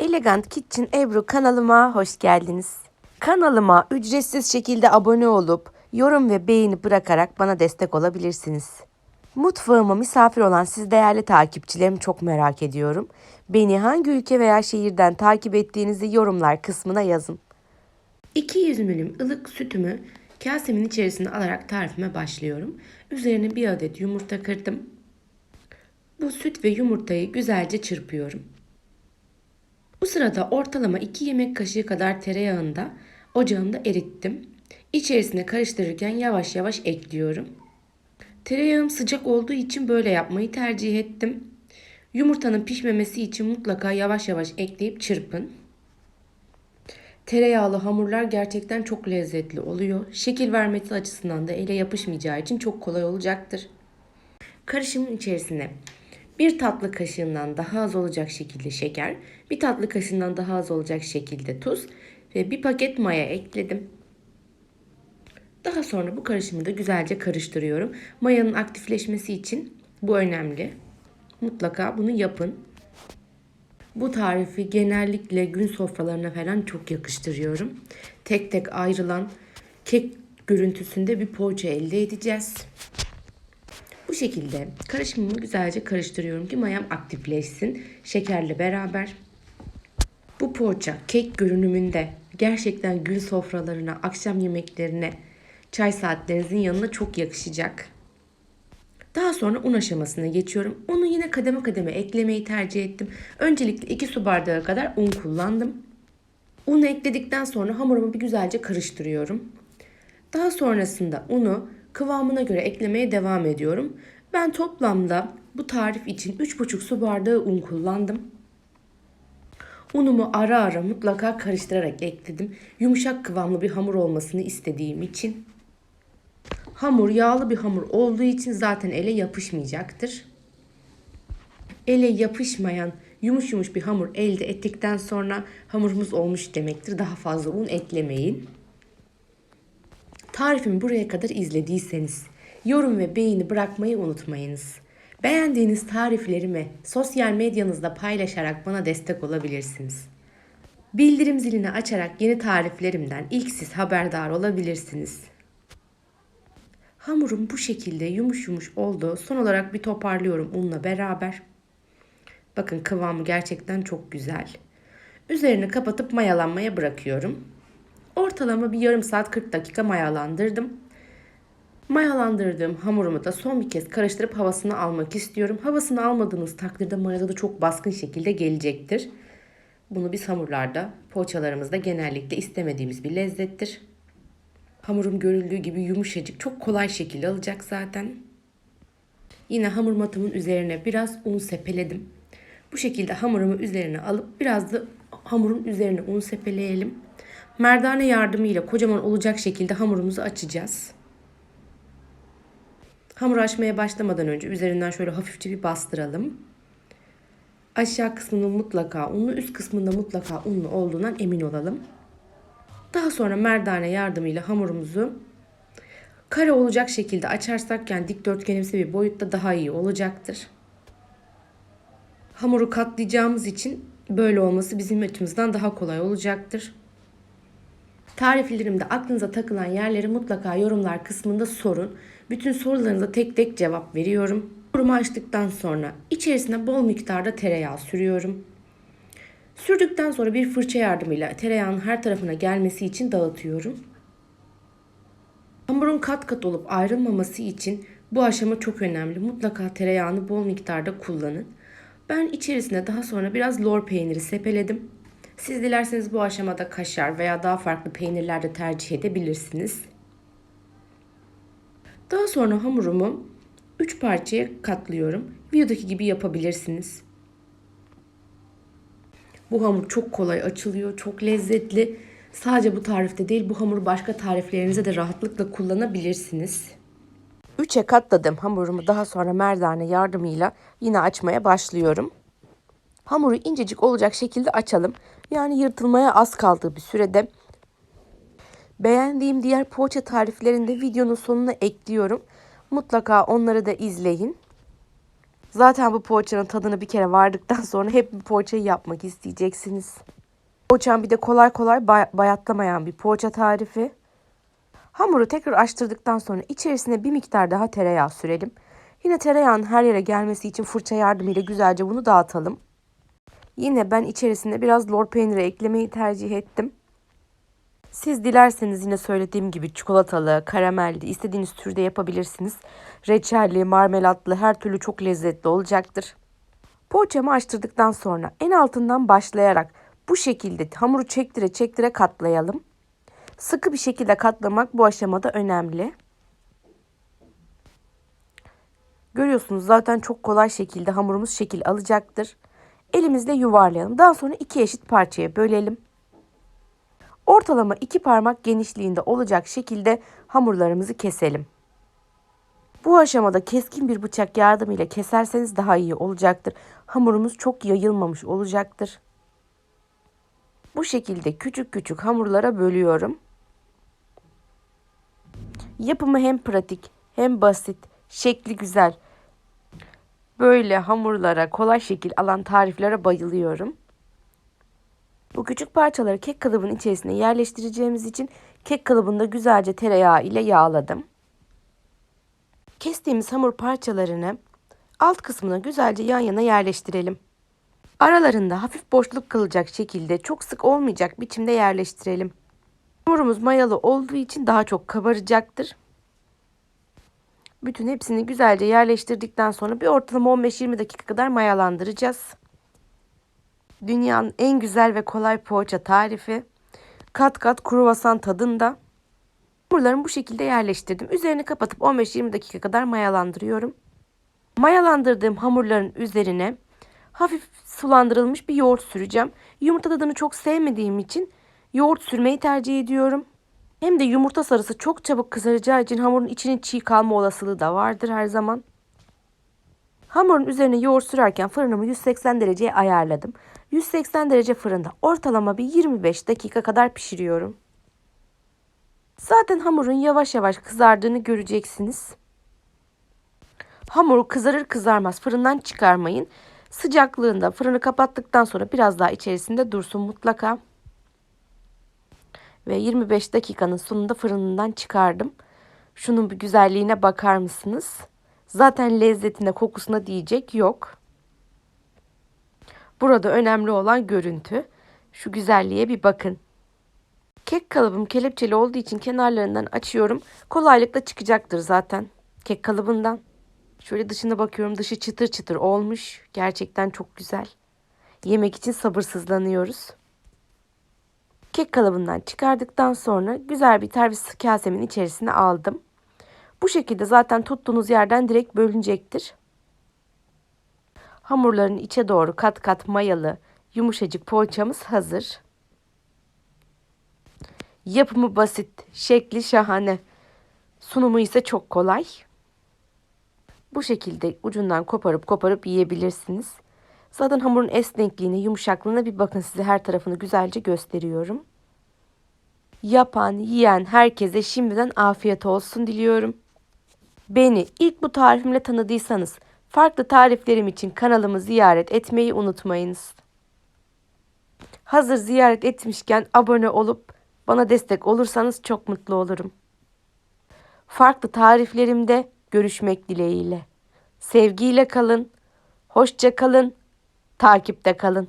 Elegant Kitchen Ebru kanalıma hoş geldiniz. Kanalıma ücretsiz şekilde abone olup yorum ve beğeni bırakarak bana destek olabilirsiniz. Mutfağıma misafir olan siz değerli takipçilerim çok merak ediyorum. Beni hangi ülke veya şehirden takip ettiğinizi yorumlar kısmına yazın. 200 milim ılık sütümü kasemin içerisine alarak tarifime başlıyorum. Üzerine bir adet yumurta kırdım. Bu süt ve yumurtayı güzelce çırpıyorum. Bu sırada ortalama 2 yemek kaşığı kadar tereyağını da ocağımda erittim. İçerisine karıştırırken yavaş yavaş ekliyorum. Tereyağım sıcak olduğu için böyle yapmayı tercih ettim. Yumurtanın pişmemesi için mutlaka yavaş yavaş ekleyip çırpın. Tereyağlı hamurlar gerçekten çok lezzetli oluyor. Şekil vermesi açısından da ele yapışmayacağı için çok kolay olacaktır. Karışımın içerisine 1 tatlı kaşığından daha az olacak şekilde şeker, 1 tatlı kaşığından daha az olacak şekilde tuz ve 1 paket maya ekledim. Daha sonra bu karışımı da güzelce karıştırıyorum. Mayanın aktifleşmesi için bu önemli. Mutlaka bunu yapın. Bu tarifi genellikle gün sofralarına falan çok yakıştırıyorum. Tek tek ayrılan kek görüntüsünde bir poğaça elde edeceğiz. Bu şekilde karışımımı güzelce karıştırıyorum ki mayam aktifleşsin şekerle beraber. Bu poğaça kek görünümünde gerçekten gün sofralarına, akşam yemeklerine, çay saatlerinizin yanına çok yakışacak. Daha sonra un aşamasına geçiyorum. Unu yine kademe kademe eklemeyi tercih ettim. Öncelikle 2 su bardağı kadar un kullandım. Unu ekledikten sonra hamurumu bir güzelce karıştırıyorum. Daha sonrasında unu kıvamına göre eklemeye devam ediyorum. Ben toplamda bu tarif için 3,5 su bardağı un kullandım. Unumu ara ara mutlaka karıştırarak ekledim. Yumuşak kıvamlı bir hamur olmasını istediğim için. Hamur yağlı bir hamur olduğu için zaten ele yapışmayacaktır. Ele yapışmayan yumuş yumuş bir hamur elde ettikten sonra hamurumuz olmuş demektir. Daha fazla un eklemeyin. Tarifimi buraya kadar izlediyseniz yorum ve beğeni bırakmayı unutmayınız. Beğendiğiniz tariflerimi sosyal medyanızda paylaşarak bana destek olabilirsiniz. Bildirim zilini açarak yeni tariflerimden ilk siz haberdar olabilirsiniz. Hamurum bu şekilde yumuş yumuş oldu. Son olarak bir toparlıyorum unla beraber. Bakın kıvamı gerçekten çok güzel. Üzerini kapatıp mayalanmaya bırakıyorum. Ortalama bir yarım saat 40 dakika mayalandırdım. Mayalandırdığım hamurumu da son bir kez karıştırıp havasını almak istiyorum. Havasını almadığınız takdirde mayada da çok baskın şekilde gelecektir. Bunu biz hamurlarda, poğaçalarımızda genellikle istemediğimiz bir lezzettir. Hamurum görüldüğü gibi yumuşacık, çok kolay şekilde alacak zaten. Yine hamur matımın üzerine biraz un sepeledim. Bu şekilde hamurumu üzerine alıp biraz da hamurun üzerine un sepeleyelim. Merdane yardımıyla kocaman olacak şekilde hamurumuzu açacağız. Hamur açmaya başlamadan önce üzerinden şöyle hafifçe bir bastıralım. Aşağı kısmının mutlaka unlu, üst kısmında mutlaka unlu olduğundan emin olalım. Daha sonra merdane yardımıyla hamurumuzu kare olacak şekilde açarsak yani dikdörtgenimsi bir boyutta daha iyi olacaktır. Hamuru katlayacağımız için böyle olması bizim açımızdan daha kolay olacaktır. Tariflerimde aklınıza takılan yerleri mutlaka yorumlar kısmında sorun. Bütün sorularınıza tek tek cevap veriyorum. Hamurumu açtıktan sonra içerisine bol miktarda tereyağı sürüyorum. Sürdükten sonra bir fırça yardımıyla tereyağının her tarafına gelmesi için dağıtıyorum. Hamurun kat kat olup ayrılmaması için bu aşama çok önemli. Mutlaka tereyağını bol miktarda kullanın. Ben içerisine daha sonra biraz lor peyniri sepeledim. Siz dilerseniz bu aşamada kaşar veya daha farklı peynirler de tercih edebilirsiniz. Daha sonra hamurumu 3 parçaya katlıyorum. Videodaki gibi yapabilirsiniz. Bu hamur çok kolay açılıyor, çok lezzetli. Sadece bu tarifte değil, bu hamuru başka tariflerinize de rahatlıkla kullanabilirsiniz. 3'e katladığım hamurumu daha sonra merdane yardımıyla yine açmaya başlıyorum. Hamuru incecik olacak şekilde açalım. Yani yırtılmaya az kaldığı bir sürede. Beğendiğim diğer poğaça tariflerini de videonun sonuna ekliyorum. Mutlaka onları da izleyin. Zaten bu poğaçanın tadını bir kere vardıktan sonra hep bu poğaçayı yapmak isteyeceksiniz. Poğaçam bir de kolay kolay bayatlamayan bir poğaça tarifi. Hamuru tekrar açtırdıktan sonra içerisine bir miktar daha tereyağı sürelim. Yine tereyağın her yere gelmesi için fırça yardımıyla güzelce bunu dağıtalım. Yine ben içerisine biraz lor peyniri eklemeyi tercih ettim. Siz dilerseniz yine söylediğim gibi çikolatalı, karamelli, istediğiniz türde yapabilirsiniz. Reçelli, marmelatlı her türlü çok lezzetli olacaktır. Poğaçamı açtırdıktan sonra en altından başlayarak bu şekilde hamuru çektire çektire katlayalım. Sıkı bir şekilde katlamak bu aşamada önemli. Görüyorsunuz zaten çok kolay şekilde hamurumuz şekil alacaktır. Elimizle yuvarlayalım. Daha sonra iki eşit parçaya bölelim. Ortalama 2 parmak genişliğinde olacak şekilde hamurlarımızı keselim. Bu aşamada keskin bir bıçak yardımıyla keserseniz daha iyi olacaktır. Hamurumuz çok yayılmamış olacaktır. Bu şekilde küçük küçük hamurlara bölüyorum. Yapımı hem pratik hem basit, şekli güzel. Böyle hamurlara kolay şekil alan tariflere bayılıyorum. Bu küçük parçaları kek kalıbının içerisine yerleştireceğimiz için kek kalıbını da güzelce tereyağı ile yağladım. Kestiğimiz hamur parçalarını alt kısmına güzelce yan yana yerleştirelim. Aralarında hafif boşluk kalacak şekilde çok sık olmayacak biçimde yerleştirelim. Hamurumuz mayalı olduğu için daha çok kabaracaktır. Bütün hepsini güzelce yerleştirdikten sonra bir ortalama 15-20 dakika kadar mayalandıracağız. Dünyanın en güzel ve kolay poğaça tarifi. Kat kat kruvasan tadında. Hamurlarımı bu şekilde yerleştirdim. Üzerini kapatıp 15-20 dakika kadar mayalandırıyorum. Mayalandırdığım hamurların üzerine hafif sulandırılmış bir yoğurt süreceğim. Yumurta tadını çok sevmediğim için yoğurt sürmeyi tercih ediyorum. Hem de yumurta sarısı çok çabuk kızaracağı için hamurun içinin çiğ kalma olasılığı da vardır her zaman. Hamurun üzerine yoğurt sürerken fırınımı 180 dereceye ayarladım. 180 derece fırında ortalama bir 25 dakika kadar pişiriyorum. Zaten hamurun yavaş yavaş kızardığını göreceksiniz. Hamuru kızarır kızarmaz fırından çıkarmayın. Sıcaklığında fırını kapattıktan sonra biraz daha içerisinde dursun mutlaka. Ve 25 dakikanın sonunda fırından çıkardım. Şunun bir güzelliğine bakar mısınız? Zaten lezzetine, kokusuna diyecek yok. Burada önemli olan görüntü. Şu güzelliğe bir bakın. Kek kalıbım kelepçeli olduğu için kenarlarından açıyorum. Kolaylıkla çıkacaktır zaten kek kalıbından. Şöyle dışına bakıyorum. Dışı çıtır çıtır olmuş. Gerçekten çok güzel. Yemek için sabırsızlanıyoruz. Kek kalıbından çıkardıktan sonra güzel bir servis kasemin içerisine aldım. Bu şekilde zaten tuttuğunuz yerden direkt bölünecektir. Hamurların içe doğru kat kat mayalı, yumuşacık poğaçamız hazır. Yapımı basit, şekli şahane. Sunumu ise çok kolay. Bu şekilde ucundan koparıp koparıp yiyebilirsiniz. Zaten hamurun esnekliğine, yumuşaklığına bir bakın, size her tarafını güzelce gösteriyorum. Yapan, yiyen herkese şimdiden afiyet olsun diliyorum. Beni ilk bu tarifimle tanıdıysanız, farklı tariflerim için kanalımı ziyaret etmeyi unutmayınız. Hazır ziyaret etmişken abone olup bana destek olursanız çok mutlu olurum. Farklı tariflerimde görüşmek dileğiyle. Sevgiyle kalın, hoşça kalın, takipte kalın.